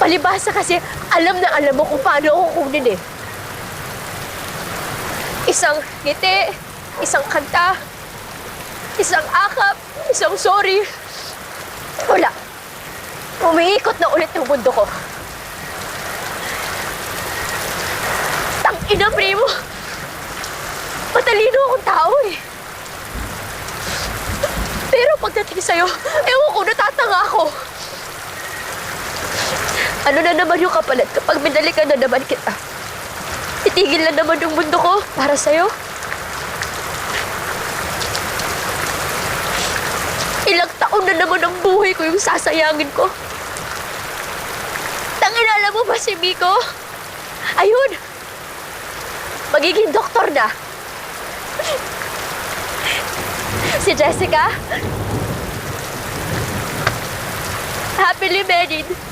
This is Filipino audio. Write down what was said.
Palibhasa kasi, alam na alam mo kung paano ako kunin eh. Isang ngiti, isang kanta, isang akap, isang sorry. Wala. Umiikot na ulit yung mundo ko. Tangina, primo. Matalino akong tao eh. Pero pagdating sa'yo, ewan ko, natatanga ako. Ano na naman yung kapalit kapag binalikan na naman kita? Titigil na naman yung mundo ko para sa'yo. Ilang taon na naman ang buhay ko yung sasayangin ko. Tangina, alam mo ba si Miko? Ayun! Magiging doktor na. Si Jessica? Happily married.